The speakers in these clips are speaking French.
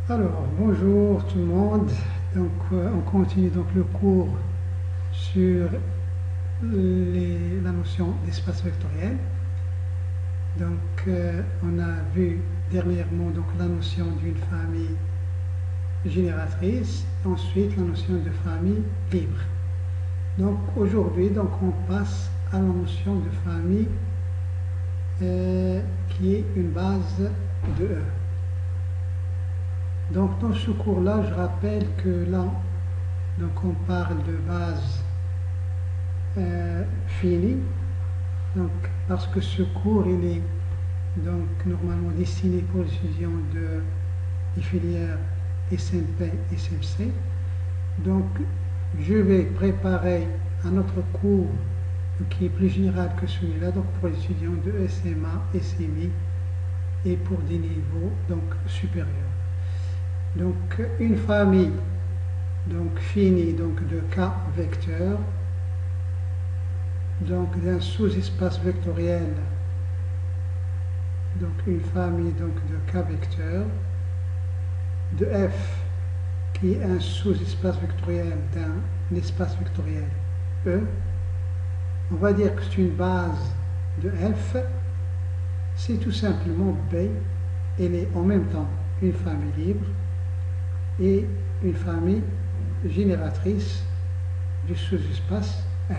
Alors, bonjour tout le monde. Donc, on continue donc le cours sur la notion d'espace vectoriel. Donc, on a vu dernièrement donc, la notion d'une famille génératrice, ensuite la notion de famille libre. Donc, aujourd'hui, donc, on passe à la notion de famille qui est une base de E. Donc dans ce cours-là, je rappelle que là, donc on parle de base finie, donc parce que ce cours il est donc normalement destiné pour l'étudiant des filières SMP et SMC. Donc je vais préparer un autre cours qui est plus général que celui-là, donc pour les étudiants de SMA, SMI et pour des niveaux donc supérieurs. Donc une famille donc finie donc de K vecteurs, donc d'un sous-espace vectoriel, donc une famille donc de K vecteurs, de F qui est un sous-espace vectoriel d'un espace vectoriel E. On va dire que c'est une base de F, c'est tout simplement B, elle est en même temps une famille libre et une famille génératrice du sous-espace F.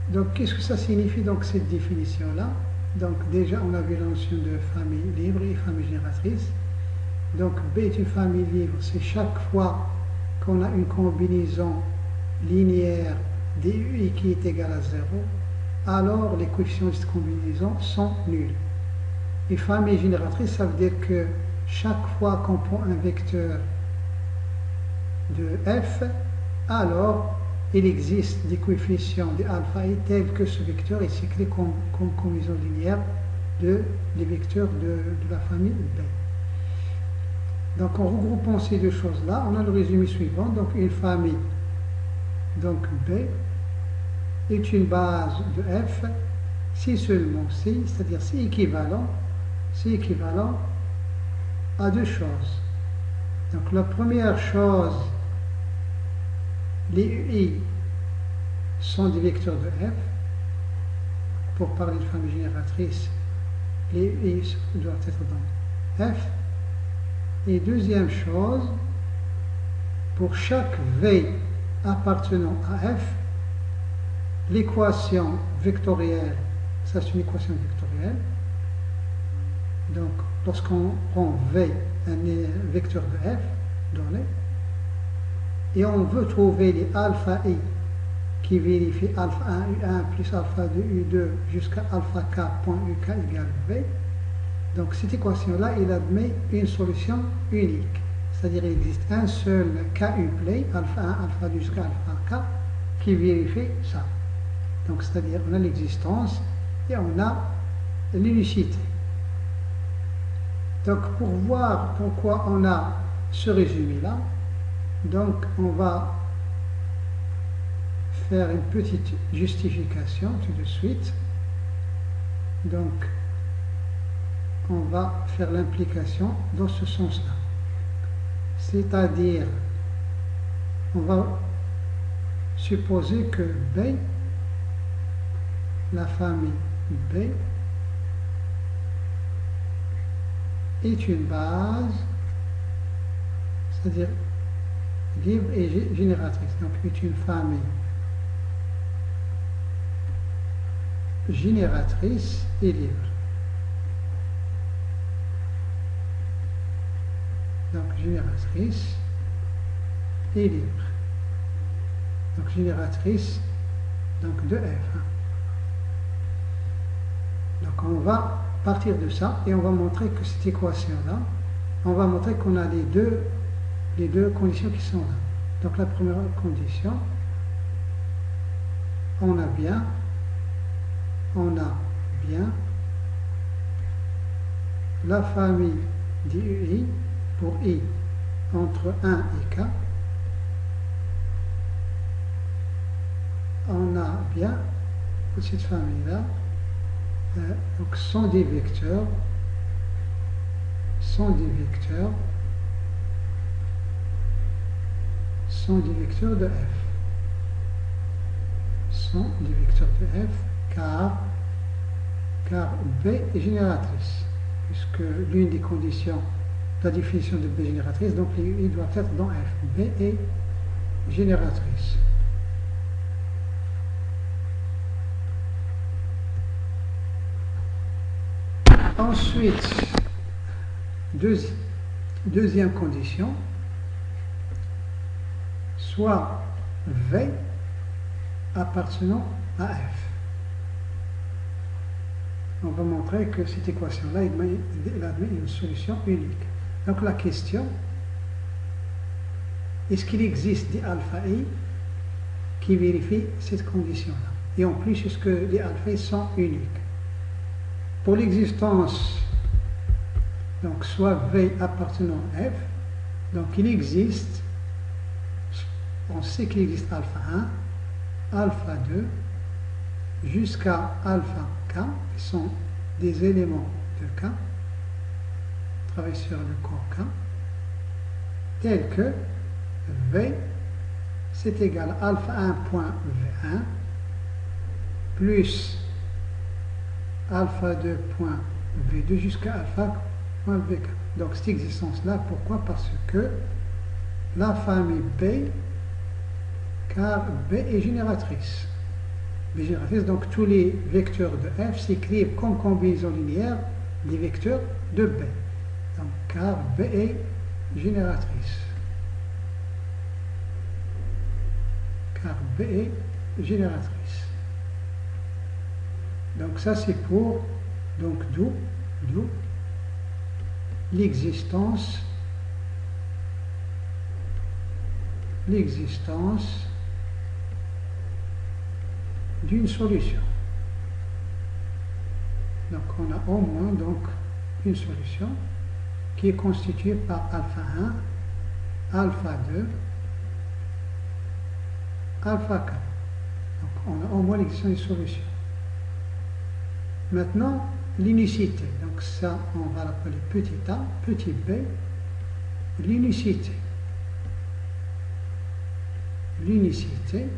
Donc, qu'est-ce que ça signifie, donc, cette définition-là? Donc, déjà, on a vu la notion de famille libre et famille génératrice. Donc, B est une famille libre, c'est chaque fois qu'on a une combinaison linéaire DUI qui est égale à 0, alors les coefficients de cette combinaison sont nuls. Et famille génératrice, ça veut dire que chaque fois qu'on prend un vecteur de f, alors il existe des coefficients de alpha i tels que ce vecteur est cyclé comme combinaison linéaire des vecteurs de la famille B. Donc en regroupant ces deux choses-là, on a le résumé suivant. Donc une famille donc B est une base de f si seulement si, c'est-à-dire si équivalent à deux choses. Donc la première chose, les UI sont des vecteurs de f. Pour parler de famille génératrice, les UI doivent être dans f. Et deuxième chose, pour chaque V appartenant à f, l'équation vectorielle, ça c'est une équation vectorielle. Donc, lorsqu'on prend V, un vecteur de f donné, et on veut trouver les alpha i qui vérifient alpha 1 U1 plus alpha 2 U2 jusqu'à alpha k point UK égale V, donc cette équation-là, il admet une solution unique. C'est-à-dire qu'il existe un seul KU play, alpha 1, alpha 2 jusqu'à alpha k, qui vérifie ça. Donc, c'est-à-dire on a l'existence et on a l'unicité. Donc, pour voir pourquoi on a ce résumé-là, donc on va faire une petite justification tout de suite. Donc, on va faire l'implication dans ce sens-là. C'est-à-dire, on va supposer que B, la famille B, est une base, c'est-à-dire libre et génératrice. Donc, est une famille génératrice et libre. Donc, génératrice et libre. Donc, génératrice donc de f. Donc, on va partir de ça et on va montrer que cette équation-là, on va montrer qu'on a les deux conditions qui sont là. Donc, la première condition, on a bien la famille d'UI pour I entre 1 et K. On a bien pour cette famille-là Donc sont des vecteurs de f. Sont des vecteurs de f car B est génératrice, puisque l'une des conditions de la définition de B génératrice, donc il doit être dans f. B est génératrice. Ensuite, deuxième condition, soit V appartenant à F. On va montrer que cette équation-là, elle admet une solution unique. Donc la question, est-ce qu'il existe des alpha i qui vérifient cette condition-là? Et en plus, est-ce que les alpha i sont uniques? Pour l'existence, donc soit V appartenant à F, donc il existe, on sait qu'il existe alpha 1, alpha 2, jusqu'à alpha k, qui sont des éléments de K, on travaille sur le corps K, tel que V, c'est égal à alpha 1.V1 plus alpha 2.V2 jusqu'à alpha.VK. Donc cette existence-là, pourquoi? Parce que la famille B, car B est génératrice. B est génératrice, donc tous les vecteurs de F s'écrivent comme combinaison linéaire des vecteurs de B. Donc car B est génératrice. Car B est génératrice. Donc ça c'est pour, donc d'où l'existence d'une solution. Donc on a au moins donc une solution qui est constituée par alpha 1, alpha 2, alpha k. Donc on a au moins l'existence d'une solution. Maintenant, l'unicité. Donc ça, on va l'appeler petit a, petit b, l'unicité. L'unicité.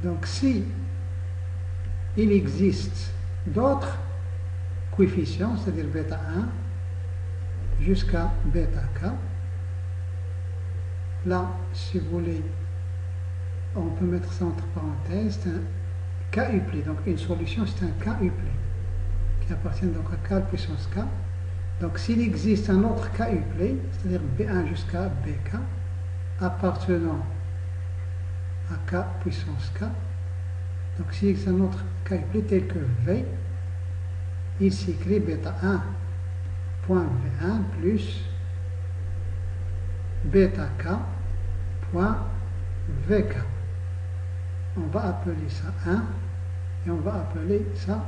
Donc si il existe d'autres coefficients, c'est-à-dire bêta 1 jusqu'à bêta k, là, si vous voulez, on peut mettre ça entre parenthèses, c'est un K-uplé. Donc une solution, c'est un K-uplé qui appartient donc à K puissance K. Donc s'il existe un autre K-uplé, c'est-à-dire B1 jusqu'à Bk, appartenant à K puissance K, donc s'il existe un autre K-uplé tel que V, il s'écrit bêta 1.V1 plus bêta K point VK. On va appeler ça 1 et on va appeler ça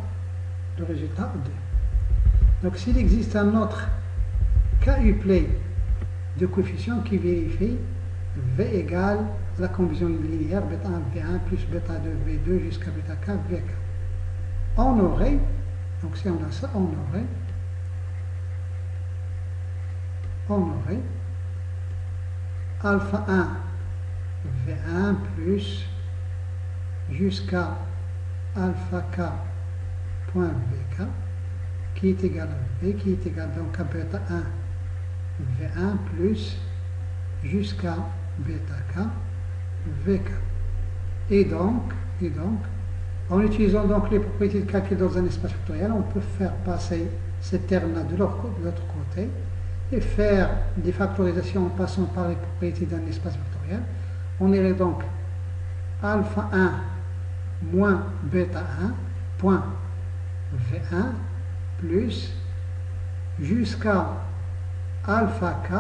le résultat 2. Donc s'il existe un autre K-uplé de coefficients qui vérifie V égale la combinaison linéaire bêta 1 V1 plus bêta 2 V2 jusqu'à bêta K VK. On aurait, donc si on a ça, on aurait alpha 1 V1 plus jusqu'à alpha k point vk qui est égal à v, qui est égal donc à bêta 1 v1 plus jusqu'à bêta k vk. Et donc, en utilisant donc les propriétés de calcul dans un espace vectoriel, on peut faire passer ces termes-là de l'autre côté et faire des factorisations en passant par les propriétés d'un espace vectoriel. On irait donc alpha 1 moins bêta 1 point V1 plus jusqu'à alpha k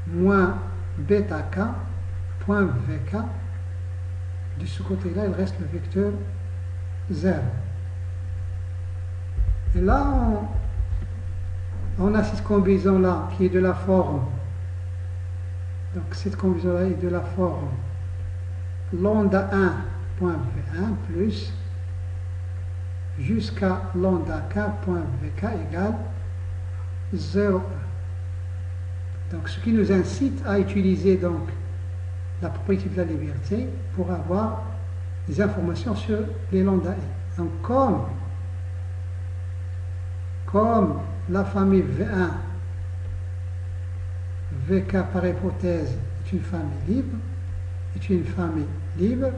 moins bêta k point VK. De ce côté-là, il reste le vecteur 0. Et là, on a cette combinaison-là qui est de la forme. Donc cette combinaison-là est de la forme lambda 1.V1 plus jusqu'à lambda k.vk égale 0,1. Donc ce qui nous incite à utiliser donc la propriété de la liberté pour avoir des informations sur les lambda i. Donc comme la famille V1, VK par hypothèse est une famille libre,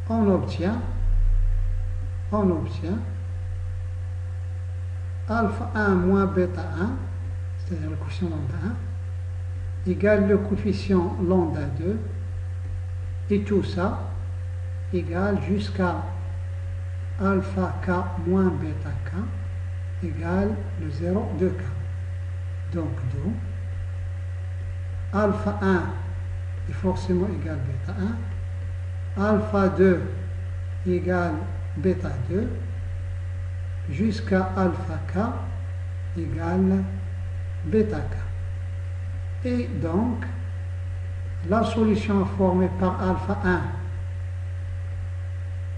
on obtient alpha 1 moins bêta 1, c'est-à-dire le coefficient lambda 1, égale le coefficient lambda 2, et tout ça égale jusqu'à alpha k moins bêta k égale le 0 de k. Donc d'où alpha 1 est forcément égal bêta 1, alpha 2 égale bêta 2, jusqu'à alpha k égale bêta k. Et donc, la solution formée par alpha 1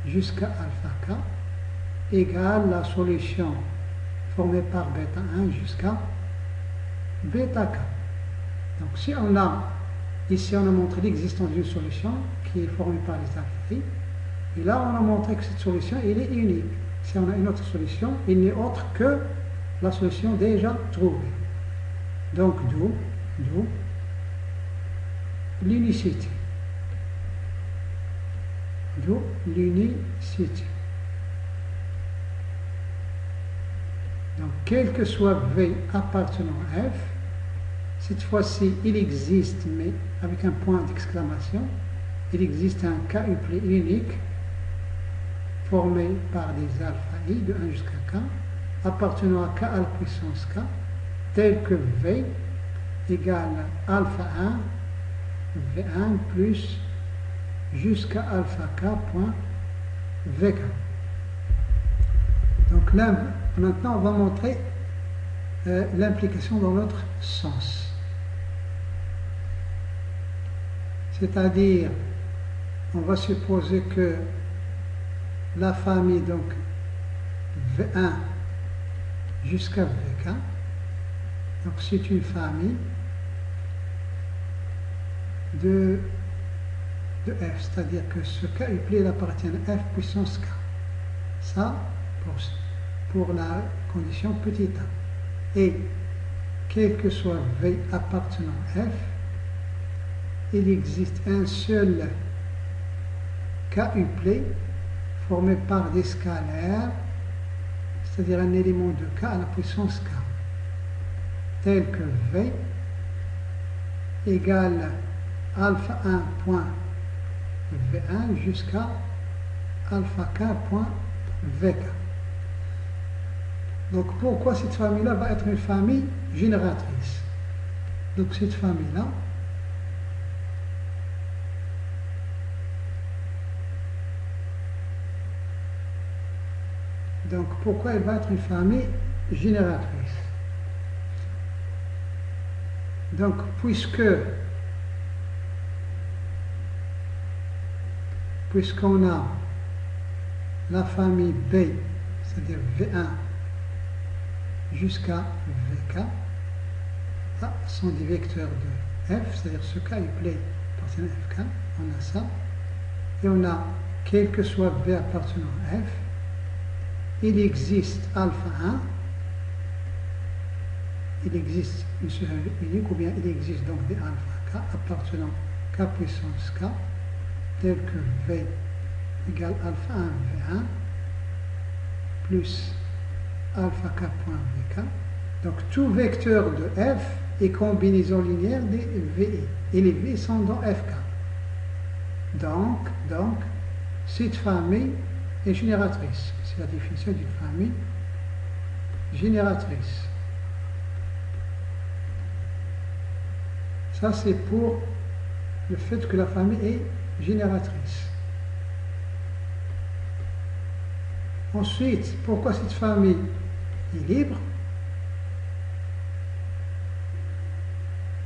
jusqu'à alpha k égale la solution formée par bêta 1 jusqu'à bêta k. Donc si on a, ici on a montré l'existence d'une solution qui est formée par les alpha i, et là on a montré que cette solution elle est unique. Si on a une autre solution, il n'est autre que la solution déjà trouvée. Donc d'où l'unicité. D'où l'unicité. Donc quel que soit V appartenant à F, cette fois-ci il existe, mais avec un point d'exclamation, il existe un k-uplet unique formé par des alpha i de 1 jusqu'à k, appartenant à k à la puissance k, tel que V égale alpha 1 V1 plus jusqu'à alpha k point Vk. Donc là, maintenant on va montrer l'implication dans l'autre sens. C'est-à-dire, on va supposer que la famille donc V1 jusqu'à Vk, donc c'est une famille de f, c'est-à-dire que ce k-uplet appartient à f puissance k. Ça, pour la condition petit a. Et quel que soit V appartenant à f, il existe un seul k-uplet formé par des scalaires, c'est-à-dire un élément de k à la puissance k, tel que V égale alpha 1 point V1 jusqu'à alpha k point Vk. Donc pourquoi cette famille-là va être une famille génératrice? Donc cette famille-là, donc pourquoi elle va être une famille génératrice? Donc puisqu'on a la famille B, c'est-à-dire V1 jusqu'à Vk, là sont des vecteurs de f, c'est-à-dire ce k-uplet appartenant à fk, on a ça, et on a quel que soit V appartenant à f, il existe alpha 1, il existe une seule unique, ou bien il existe donc des alpha k appartenant k puissance k, tel que V égale alpha 1 V1 plus alpha k point Vk. Donc tout vecteur de f est combinaison linéaire des VI, et les V sont dans Fk. Donc cette famille est génératrice. C'est la définition d'une famille génératrice. Ça c'est pour le fait que la famille est génératrice. Ensuite, pourquoi cette famille est libre?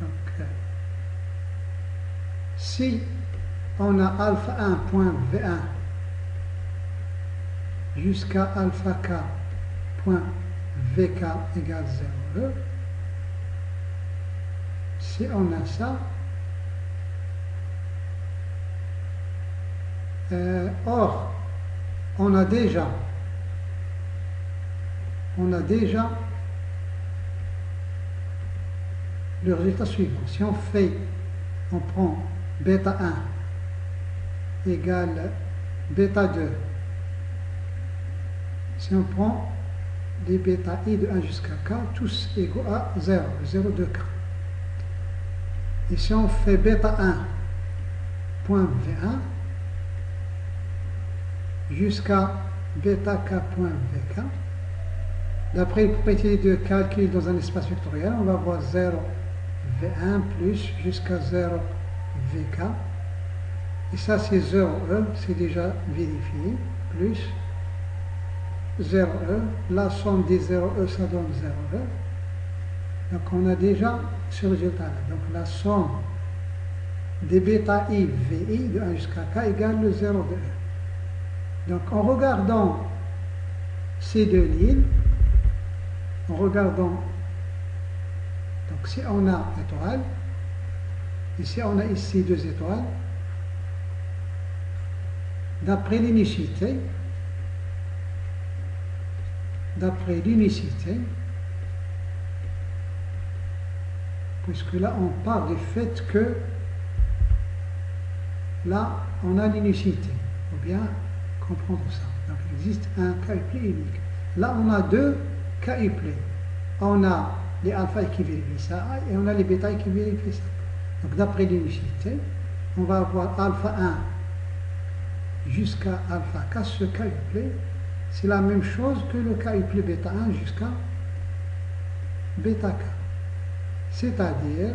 Donc, si on a alpha 1 point V1 jusqu'à alpha k point vk égale 0e. Si on a ça, or, on a déjà le résultat suivant. Si on prend bêta 1 égale bêta 2, si on prend des bêta i de 1 jusqu'à k, tous égaux à 0, 0 de k. Et si on fait bêta 1 point v1 jusqu'à bêta k point vk, d'après les propriétés de calcul dans un espace vectoriel, on va avoir 0 v1 plus jusqu'à 0 vk. Et ça c'est 0e, c'est déjà vérifié, plus 0e, la somme des 0e ça donne 0e. Donc on a déjà ce résultat-là. Donc la somme des bêta i vi de 1 jusqu'à k égale le 0 de e. Donc en regardant ces deux lignes, donc si on a étoile, et si on a ici deux étoiles, d'après l'unicité, puisque là on parle du fait que là on a l'unicité, il faut bien comprendre ça. Donc il existe un quadruplé unique. Là on a deux quadruplés. On a les alpha qui vérifient ça et on a les bêta qui vérifient ça. Donc d'après l'unicité, on va avoir alpha 1 jusqu'à alpha k, ce quadruplé, c'est la même chose que le quadruplé bêta 1 jusqu'à bêta k. C'est-à-dire,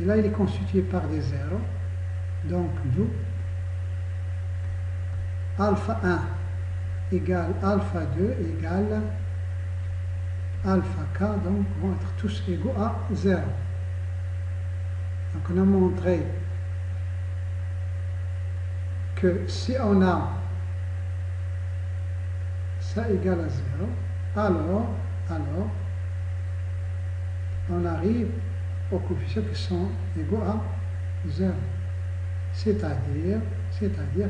et là il est constitué par des zéros, donc d'où alpha 1 égale alpha 2 égale alpha k, donc vont être tous égaux à 0. Donc on a montré que si on a ça égale à 0, alors on arrive aux coefficients qui sont égaux à 0. C'est-à-dire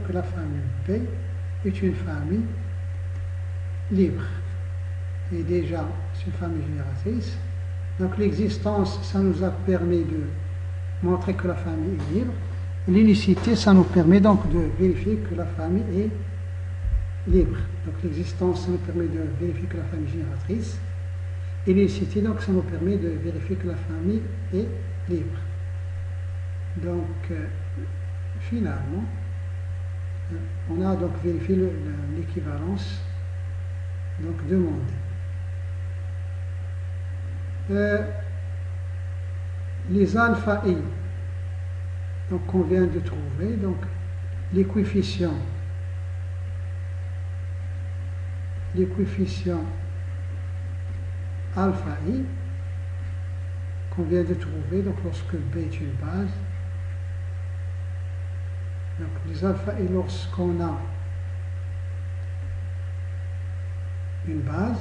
que la famille P est une famille libre. Et déjà, c'est une famille génératrice. Donc l'existence, ça nous a permis de montrer que la famille est libre. L'unicité, ça nous permet donc de vérifier que la famille est libre. Donc l'existence, ça nous permet de vérifier que la famille est génératrice. Et l'unicité, donc, ça nous permet de vérifier que la famille est libre. Donc, finalement, on a donc vérifié l'équivalence donc demandée. Les alpha i, donc qu'on vient de trouver, donc les coefficients alpha i qu'on vient de trouver, donc lorsque B est une base, donc les alpha i lorsqu'on a une base,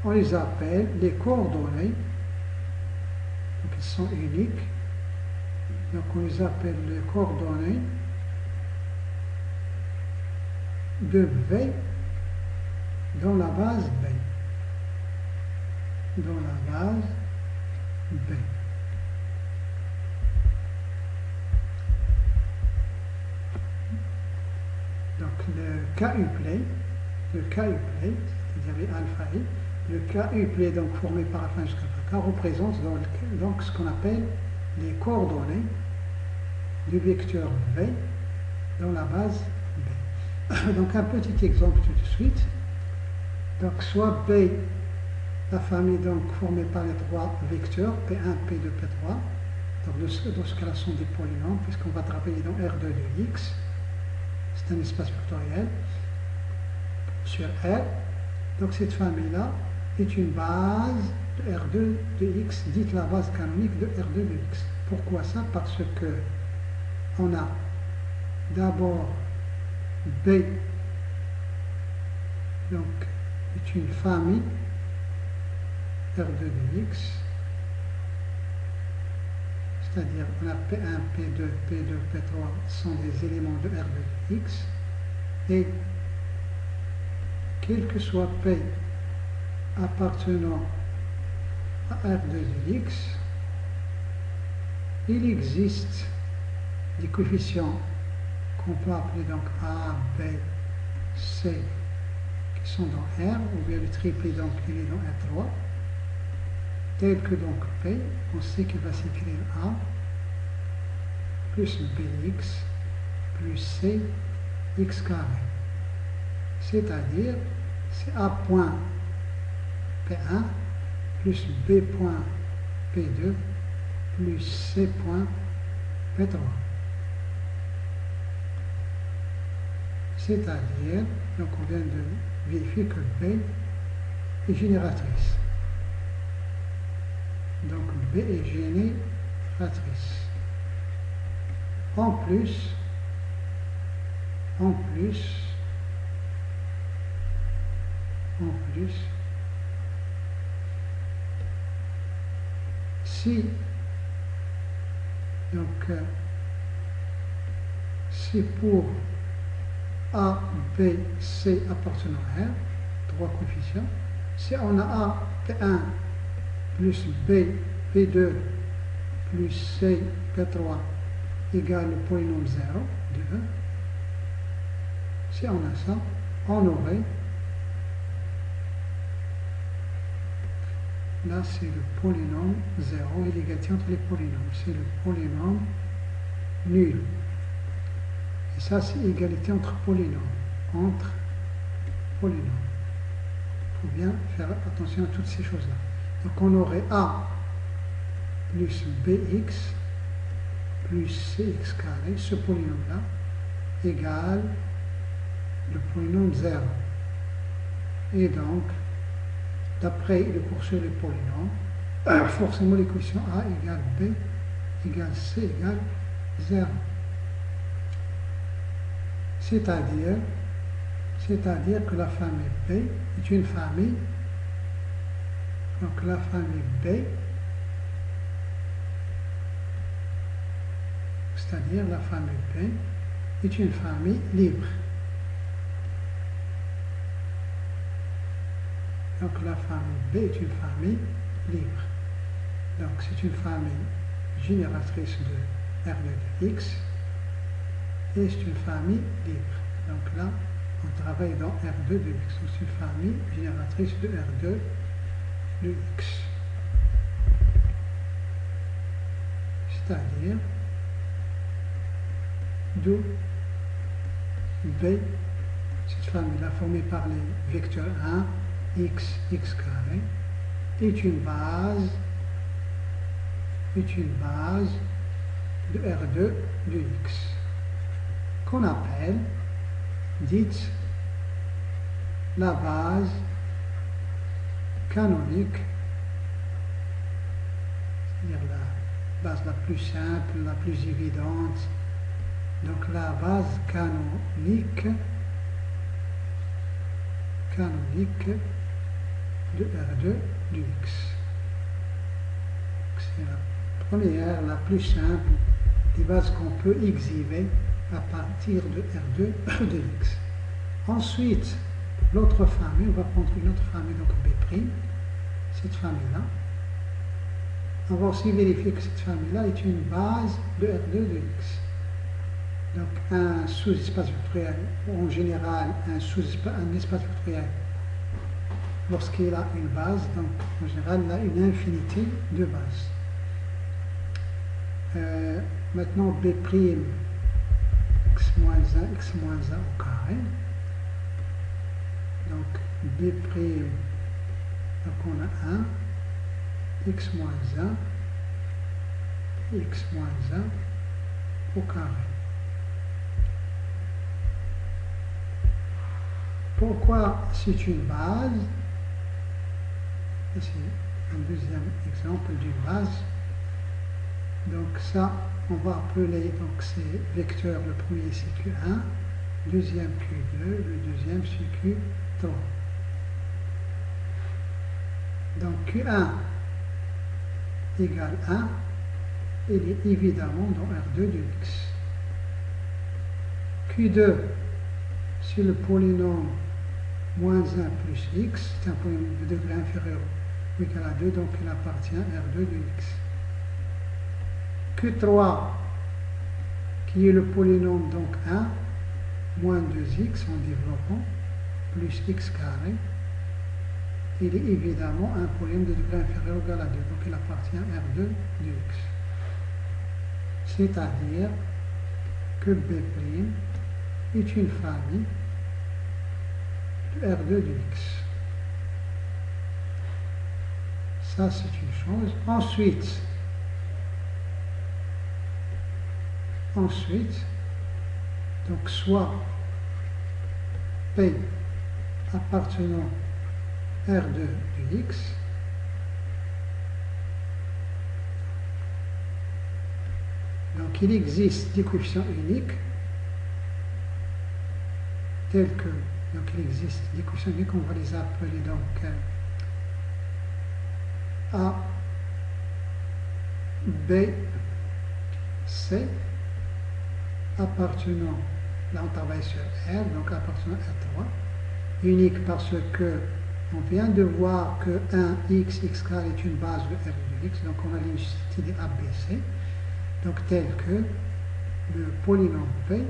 on les appelle les coordonnées, donc ils sont uniques, donc on les appelle les coordonnées de V dans la base B. Donc le KU-play, c'est-à-dire les alpha i, le KU-play donc formé par alpha jusqu'à alpha k représente donc ce qu'on appelle les coordonnées du vecteur V dans la base B. Donc un petit exemple tout de suite. Donc soit B, la famille donc formée par les trois vecteurs, P1, P2, P3, donc dans ce cas-là sont des polynômes, puisqu'on va travailler dans R2 de X, c'est un espace vectoriel sur R. Donc cette famille-là est une base de R2 de X, dite la base canonique de R2 de X. Pourquoi ça? Parce que on a d'abord B donc, est une famille R2 de X, c'est-à-dire on a P1, P2, P2, P3 sont des éléments de R2 de X, et quel que soit P appartenant à R2 de X, il existe des coefficients qu'on peut appeler donc A, B, C, qui sont dans R, ou bien le triplé donc il est dans R3, tel que donc P, on sait qu'il va s'écrire A, plus Bx, plus C, X carré. C'est-à-dire, c'est A point P1, plus B point P2, plus C point P3. C'est-à-dire, donc on vient de vérifier que B est génératrice. Donc B est génératrice. En plus, si donc c'est pour A, B, C appartenant à R, trois coefficients. Si on a A, P1 plus B, P2 plus C, P3 égale le polynôme 0 de 1, si on a ça, on aurait, là c'est le polynôme 0 et l'égalité entre les polynômes, c'est le polynôme nul. Et ça, c'est égalité entre polynômes. Il faut bien faire attention à toutes ces choses-là. Donc, on aurait A plus Bx plus Cx carré, ce polynôme-là, égale le polynôme 0. Et donc, d'après le cours sur les polynômes, forcément l'équation A égale B égale C égale 0. C'est-à-dire que la famille B est une famille, donc la famille B, c'est-à-dire la famille B est une famille libre. Donc la famille B est une famille libre. Donc c'est une famille génératrice de R2 de X, et c'est une famille libre. Donc là, on travaille dans R2 de X. C'est une famille génératrice de R2 de X. C'est-à-dire, d'où B, cette famille-là formée par les vecteurs 1, X, X carré, est une base de R2 de X, qu'on appelle, dite, la base canonique, c'est-à-dire la base la plus simple, la plus évidente. Donc la base canonique de R2 de X. C'est la première, la plus simple des bases qu'on peut exhiber à partir de R2 de X. Ensuite, l'autre famille, on va prendre une autre famille, donc B', cette famille-là. On va aussi vérifier que cette famille-là est une base de R2 de X. Donc un sous-espace vectoriel, ou en général un espace vectoriel, lorsqu'il a une base, donc en général il a une infinité de bases. Maintenant B', x-1 au carré. Donc B', donc on a 1, x-1, x-1 au carré. Pourquoi c'est une base? C'est un deuxième exemple d'une base. Donc ça, on va appeler donc ces vecteurs, le premier c'est Q1, deuxième Q2, le deuxième c'est Q3. Donc Q1 égale 1, il est évidemment dans R2 de x. Q2, c'est le polynôme moins 1 plus x, c'est un polynôme de degré inférieur ou égal à 2, donc il appartient à R2 de x. Q3, qui est le polynôme donc 1, moins 2x en développant, plus x carré, il est évidemment un polynôme de degré inférieur ou égal à 2, donc il appartient à R2 de x. C'est-à-dire que B' est une famille de R2 de x. Ça, c'est une chose. Ensuite, donc soit P appartenant R2 de x, donc il existe des coefficients uniques tels que, donc il existe des coefficients uniques, on va les appeler donc A, B, C, appartenant, là on travaille sur R, donc appartenant à R3, unique parce que on vient de voir que 1x, x carré est une base de R de x, donc on a l'unicité des ABC, donc tel que le polynôme P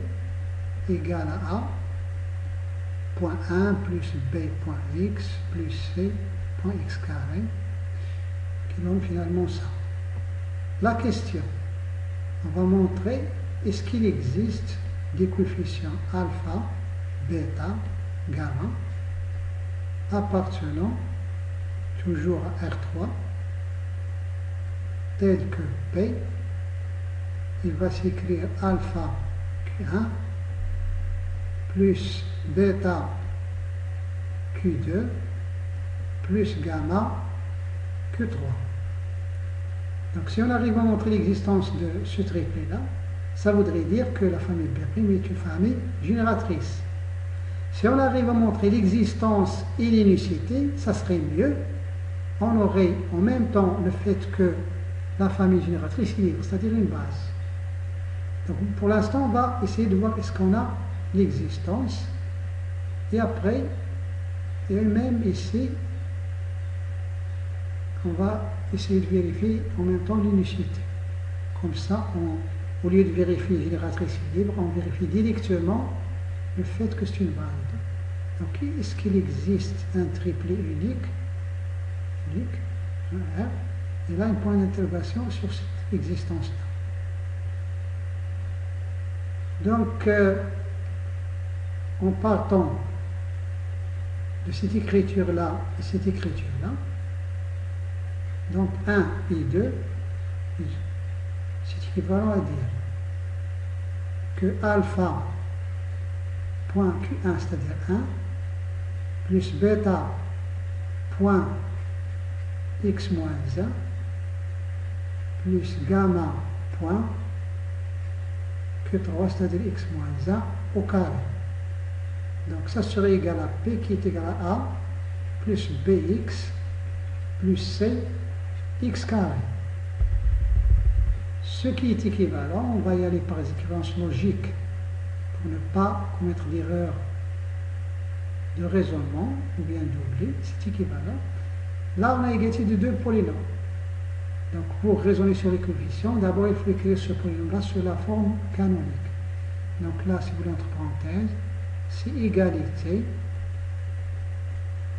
égale à A, point 1 plus B point x plus C point x carré, qui donne finalement ça. La question, on va montrer, est-ce qu'il existe des coefficients alpha, bêta, gamma, appartenant toujours à R3, tel que P, il va s'écrire alpha Q1 plus bêta Q2 plus gamma Q3. Donc si on arrive à montrer l'existence de ce triplet-là, ça voudrait dire que la famille B' est une famille génératrice. Si on arrive à montrer l'existence et l'unicité, ça serait mieux. On aurait en même temps le fait que la famille génératrice est libre, c'est-à-dire une base. Donc pour l'instant, on va essayer de voir est-ce qu'on a l'existence. Et après, et même ici, on va essayer de vérifier en même temps l'unicité. Comme ça, au lieu de vérifier génératrice et libre, on vérifie directement le fait que c'est une base. Donc, est-ce qu'il existe un triplet unique, un R, et là, un point d'interrogation sur cette existence-là. Donc, en partant de cette écriture-là et cette écriture-là, donc 1 et 2, c'est équivalent à dire que alpha point Q1, c'est-à-dire 1, plus bêta point x moins 1, plus gamma point Q3, c'est-à-dire x moins 1 au carré. Donc ça serait égal à P qui est égal à A plus BX plus C x carré. Ce qui est équivalent, on va y aller par les équivalences logiques pour ne pas commettre d'erreur de raisonnement ou bien d'oubli, c'est équivalent. Là, on a égalité de deux polynômes. Donc, pour raisonner sur les coefficients, d'abord, il faut écrire ce polynôme-là sur la forme canonique. Donc là, si vous voulez entre parenthèses, c'est égalité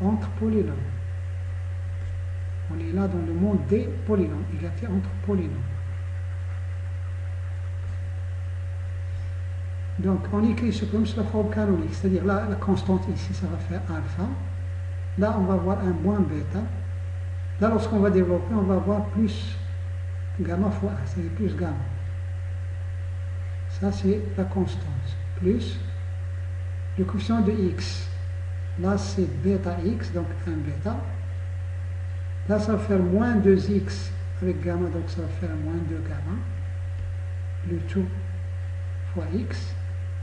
entre polynômes. On est là dans le monde des polynômes, égalité entre polynômes. Donc, on écrit ce polynôme sur la forme canonique, c'est-à-dire là, la constante ici, ça va faire alpha. Là, on va avoir un moins bêta. Là, lorsqu'on va développer, on va avoir plus gamma fois 1, c'est-à-dire plus gamma. Ça, c'est la constante. Plus le coefficient de x. Là, c'est bêta x, donc 1 bêta. Là, ça va faire moins 2x avec gamma, donc ça va faire moins 2 gamma, le tout fois x,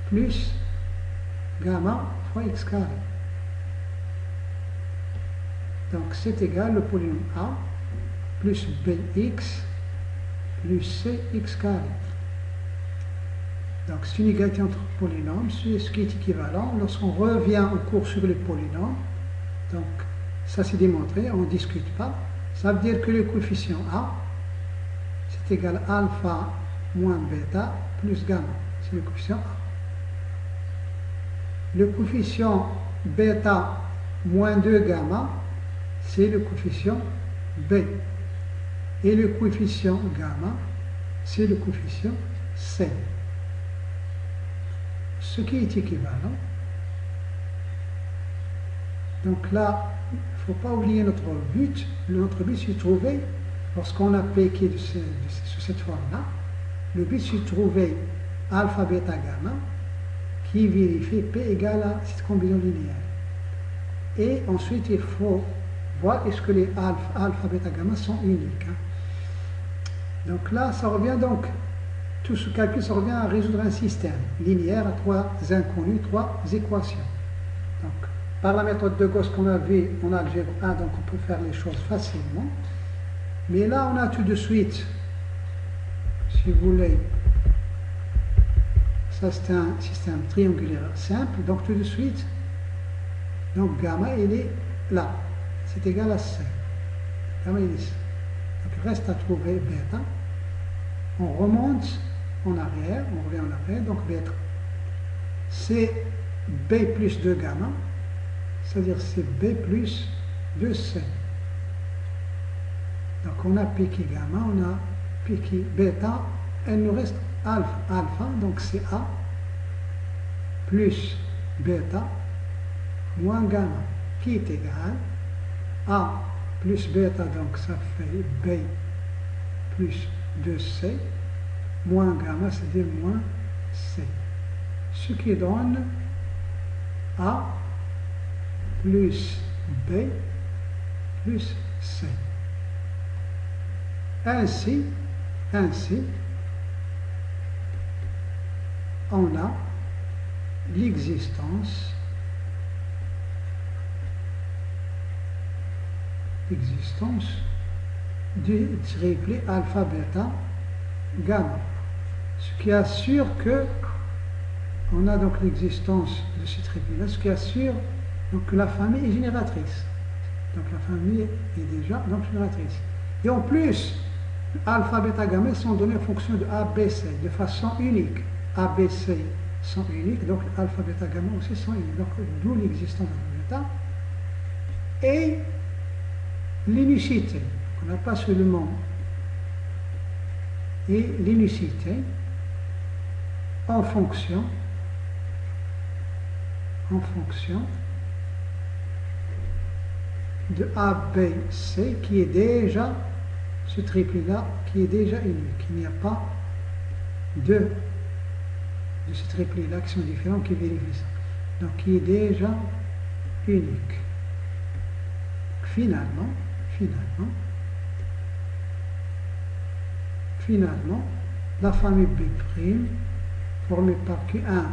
plus gamma fois x carré. Donc c'est égal le polynôme A plus bx plus cx carré. Donc c'est une égalité entre polynômes, c'est ce qui est équivalent. Lorsqu'on revient au cours sur les polynômes, donc ça c'est démontré, on ne discute pas, ça veut dire que le coefficient A, c'est égal à alpha moins bêta plus gamma, c'est le coefficient A. Le coefficient bêta moins 2 gamma, c'est le coefficient B. Et le coefficient gamma, c'est le coefficient C. Ce qui est équivalent. Donc là, il ne faut pas oublier notre but. Notre but, c'est de trouver, lorsqu'on a P qui est sous cette forme-là, le but, c'est de trouver alpha, bêta, gamma, qui vérifie P égale à cette combinaison linéaire. Et ensuite, il faut voir est-ce que les alpha, bêta, gamma sont uniques. Donc là, ça revient donc, tout ce calcul, ça revient à résoudre un système linéaire à 3 inconnus, 3 équations. Donc, par la méthode de Gauss qu'on a vue en algèbre 1, donc on peut faire les choses facilement. Mais là, on a tout de suite, si vous voulez, ça c'est un système triangulaire simple, donc tout de suite, donc gamma, il est là, c'est égal à C. Gamma, il est ici. Donc il reste à trouver bêta. On remonte en arrière, on revient en arrière, donc bêta, c'est B plus 2 gamma, c'est-à-dire c'est B plus 2C. Donc on a P qui gamma, on a P qui bêta, il nous reste alpha, donc c'est A plus bêta moins gamma, qui est égal A plus bêta, donc ça fait B plus 2C, moins gamma, c'est-à-dire moins C. Ce qui donne A plus B plus C. Ainsi, on a l'existence du triplé alpha, bêta, gamma. Ce qui assure que on a donc l'existence de ce triplé-là, ce qui assure donc, que la famille est génératrice. Donc la famille est déjà donc, génératrice. Et en plus, alpha, bêta, gamma sont donnés en fonction de A, B, C, de façon unique. A, B, C sont uniques, donc alpha, bêta, gamma aussi sont uniques. Donc d'où l'existence de bêta. Et l'unicité, on n'a pas seulement, et l'unicité en fonction de A, B, C, qui est déjà, ce triplé-là, qui est déjà unique. Il n'y a pas deux de ce triplé-là qui sont différents, qui vérifient ça. Donc, qui est déjà unique. Finalement, la famille B' formée par Q1,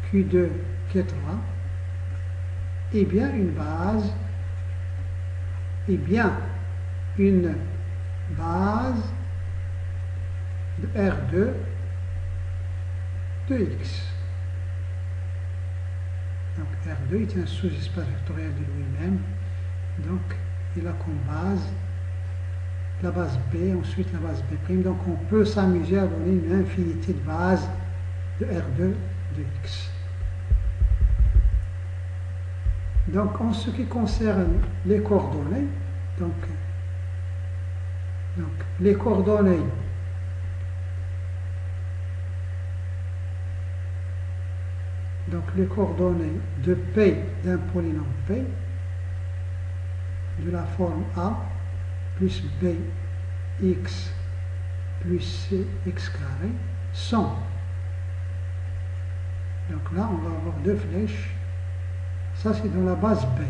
Q2, Q3 est bien une base, de R2 de X. Donc R2 est un sous-espace vectoriel de lui-même. Donc il a comme base la base B, ensuite la base B'. Donc on peut s'amuser à donner une infinité de bases de R2 de X. Donc en ce qui concerne les coordonnées, donc les coordonnées de P d'un polynôme P de la forme A plus bx plus cx carré sont. Donc là, on va avoir deux flèches. Ça, c'est dans la base B.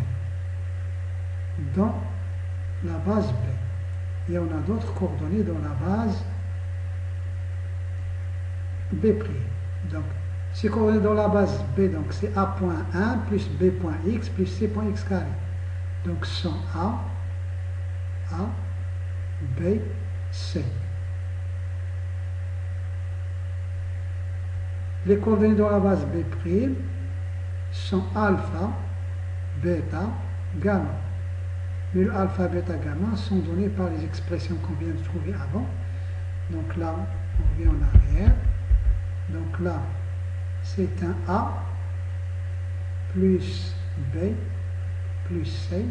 Dans la base B. et on a d'autres coordonnées dans la base B'. Donc, ces coordonnées dans la base B, donc c'est A.1 plus B.x plus C.x carré. Donc sont A, B, C. Les coordonnées dans la base B' sont alpha, bêta, gamma. Mais le alpha, bêta, gamma sont donnés par les expressions qu'on vient de trouver avant. Donc là, on revient en arrière. Donc là, c'est un A plus B plus C.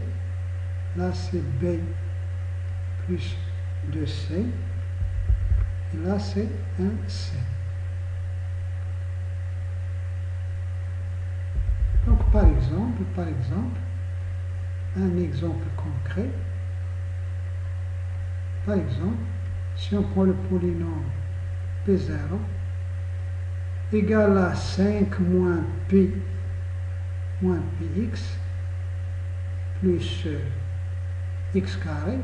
Là, c'est B plus 2C. Et là, c'est un C. Donc, par exemple, un exemple concret. Par exemple, si on prend le polynôme P0 égal à 5 moins P moins Px plus x carré.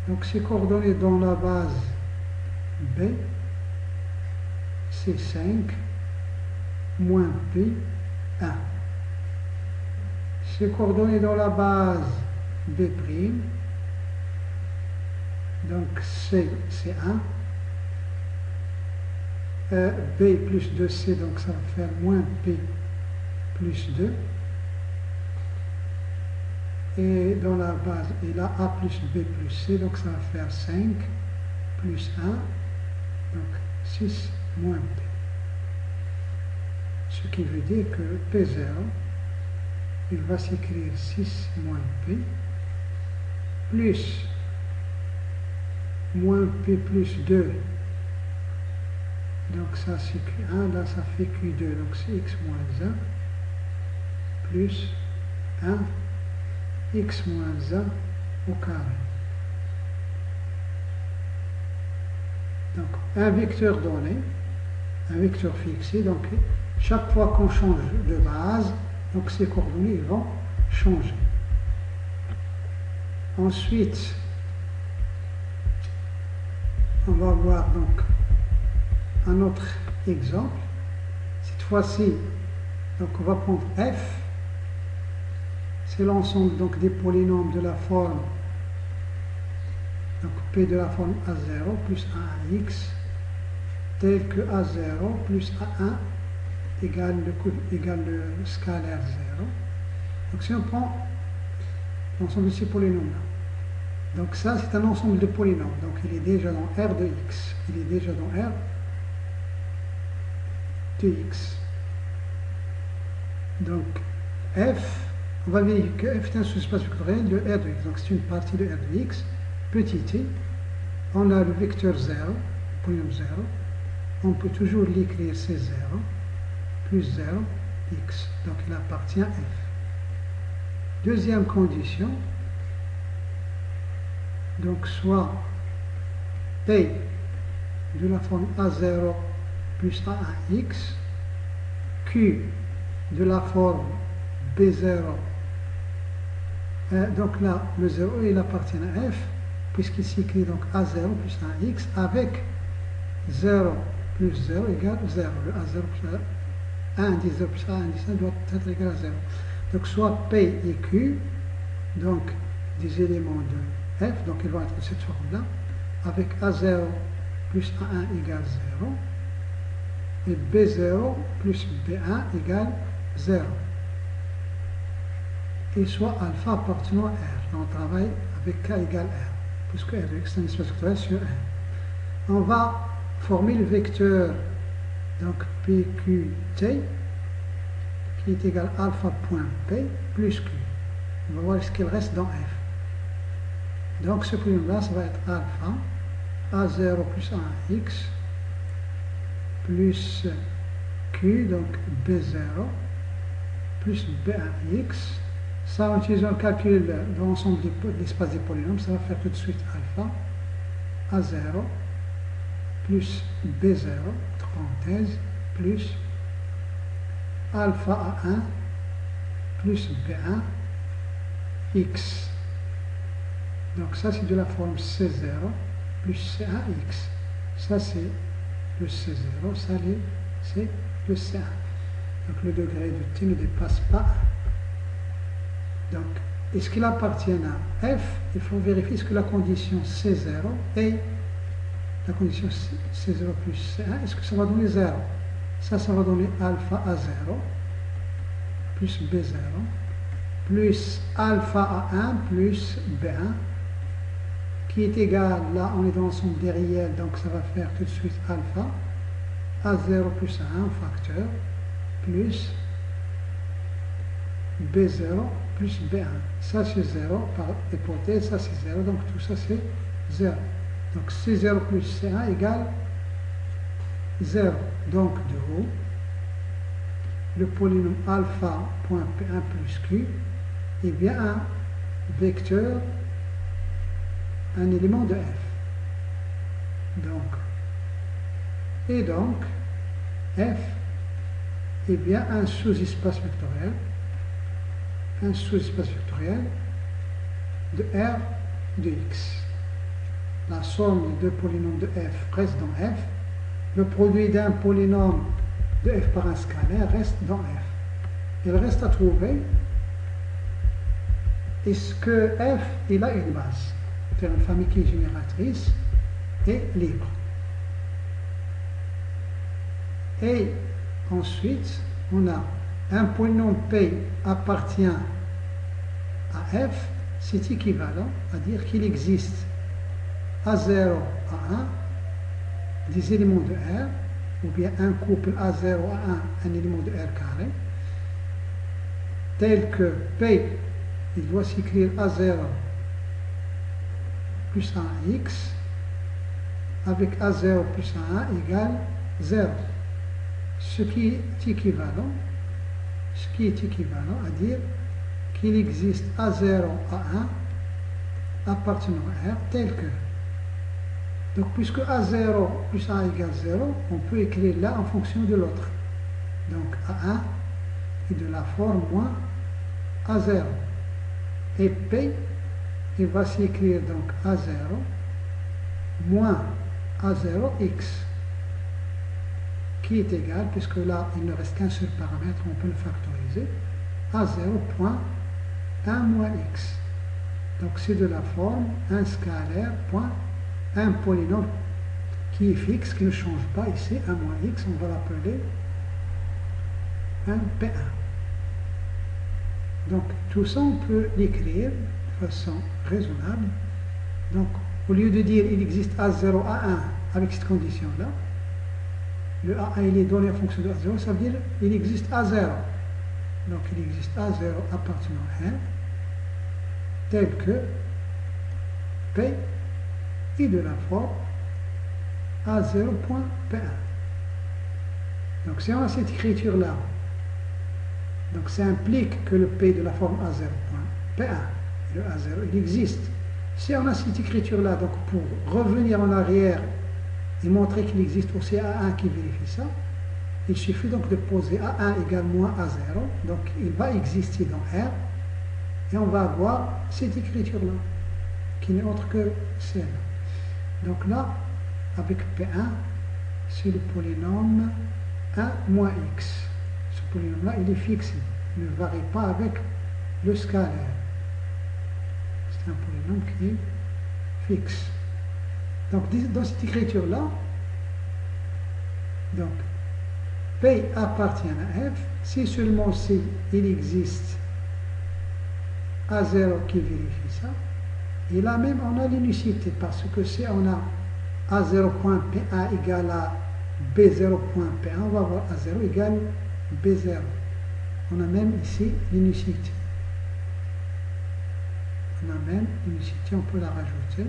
Donc, ces coordonnées dans la base B, c'est 5 moins P 1. Ces coordonnées dans la base B', donc C, c'est 1. B plus 2C, donc ça va faire moins P plus 2. Et dans la base, et là A plus B plus C, donc ça va faire 5 plus 1, donc 6 moins P. Ce qui veut dire que P0, il va s'écrire 6 moins P, plus moins P plus 2, donc ça c'est Q1, là ça fait Q2, donc c'est x moins 1, plus 1, x moins 1 au carré. Donc un vecteur donné, un vecteur fixé, donc chaque fois qu'on change de base, donc ces coordonnées vont changer. Ensuite, on va voir donc un autre exemple. Cette fois-ci, donc on va prendre f. C'est l'ensemble donc des polynômes de la forme, donc P de la forme A0 plus A1x, tel que A0 plus A1 égale le scalaire 0. Donc si on prend l'ensemble de ces polynômes-là, donc ça c'est un ensemble de polynômes, donc il est déjà dans R de x, il est déjà dans R de x. Donc f, on va vérifier que f est un sous-espace vectoriel de R de x, donc c'est une partie de R de x, petit t, on a le vecteur 0, polynôme 0, on peut toujours l'écrire c'est 0, plus 0, x, donc il appartient à f. Deuxième condition, donc soit P de la forme A0 plus A1x, Q de la forme B0, donc là le 0 il appartient à f, puisqu'il s'écrit donc A0 plus A1x avec 0 plus 0 égale 0, le A0 plus A1 indice 0 plus A1 indice 1 doit être égal à 0. Donc soit P et Q, donc des éléments de f, donc ils vont être de cette forme-là, avec A0 plus A1 égale 0, et B0 plus B1 égale 0. Et soit alpha appartenant à R. On travaille avec K égale R, puisque R est un espace vectoriel sur R. On va former le vecteur donc PQT qui est égal à alpha point P plus Q. On va voir ce qu'il reste dans F. Donc ce polynôme-là, ça va être alpha A0 plus A1x plus Q, donc B0 plus B1x. Ça, en utilisant le calcul de l'ensemble de l'espace des polynômes, ça va faire tout de suite alpha A0 plus B0, entre parenthèses, plus alpha A1 plus B1 x. Donc ça c'est de la forme C0 plus C1x. Ça c'est le C0, ça c'est le C1. Donc le degré de t ne dépasse pas 1. Donc, est-ce qu'il appartient à f? Il faut vérifier ce que la condition C0 et la condition C0 plus C1, est-ce que ça va donner 0? Ça va donner alpha à 0 plus B0 plus alpha à 1 plus B1 qui est égal, là on est dans l'ensemble des réels, donc ça va faire tout de suite alpha à 0 plus A1 facteur plus B0 plus B1. Ça c'est 0 par hypothèse, ça c'est 0, donc tout ça c'est 0. Donc C0 plus C1 égale 0. Donc de haut, le polynôme alpha point P1 plus Q est bien un vecteur, un élément de f. Donc f est bien un sous-espace vectoriel, de R de x. La somme des deux polynômes de f reste dans f. Le produit d'un polynôme de f par un scalaire reste dans f. Il reste à trouver est-ce que f il a une base, c'est-à-dire une famille qui est génératrice et libre. Et ensuite, on a un polynôme P appartient à f, c'est équivalent à dire qu'il existe à 0 à 1 des éléments de R, ou bien un couple A0 à 1, un élément de R carré, tel que P, il doit s'écrire A0 plus 1x, avec A0 plus 1 égale 0. Ce qui est équivalent à dire qu'il existe A0 à 1 appartenant à R tel que. Donc puisque A0 plus 1 égale 0, on peut écrire là en fonction de l'autre. Donc A1 est de la forme moins A0. Et P, il va s'écrire donc A0 moins A0x, qui est égal, puisque là il ne reste qu'un seul paramètre, on peut le factoriser, A0 point 1 moins x. Donc c'est de la forme un scalaire point un polynôme qui est fixe, qui ne change pas ici, 1 moins x, on va l'appeler un P1. Donc tout ça on peut l'écrire de façon raisonnable. Donc au lieu de dire il existe A0 à 1 avec cette condition là, le A1 il est donné en fonction de A0, ça veut dire il existe A0. Donc il existe A0 appartenant à 1 tel que P est de la forme A0.P1. Donc si on a cette écriture là, donc ça implique que le P de la forme A0.P1, le A0 il existe. Si on a cette écriture là, donc pour revenir en arrière et montrer qu'il existe aussi A1 qui vérifie ça, il suffit donc de poser A1 égale moins A0, donc il va exister dans R, et on va avoir cette écriture-là, qui n'est autre que celle. Donc là, avec P1, c'est le polynôme 1 moins x. Ce polynôme-là, il est fixe, il ne varie pas avec le scalaire. C'est un polynôme qui est fixe. Donc dans cette écriture-là, donc P appartient à f, si seulement si il existe A0 qui vérifie ça, et là même on a l'unicité, parce que si on a A0.P1 égale à B0.P1, on va avoir A0 égale B0. On a même ici l'unicité. On a même l'unicité, on peut la rajouter.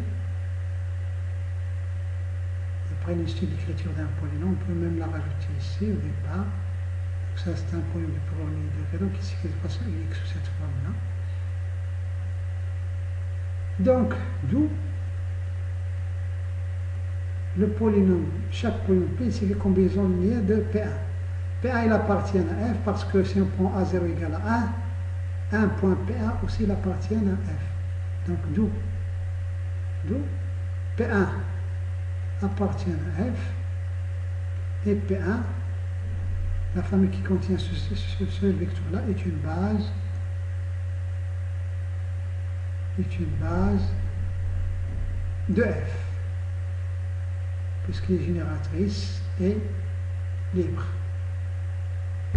Après l'unicité d'écriture d'un polynôme, on peut même la rajouter ici au départ. Donc ça c'est un polynôme de premier degré, donc il s'écrit de façon unique sous cette forme-là. Donc, d'où le polynôme, chaque polynôme P, c'est la combinaison linéaire de P1. P1 il appartient à f parce que si on prend A0 égale à 1, 1.P1 aussi il appartient à f. Donc d'où d'où P1 appartient à F, et P1, la famille qui contient ce vecteur-là, est une base de F, puisqu'elle est génératrice et libre.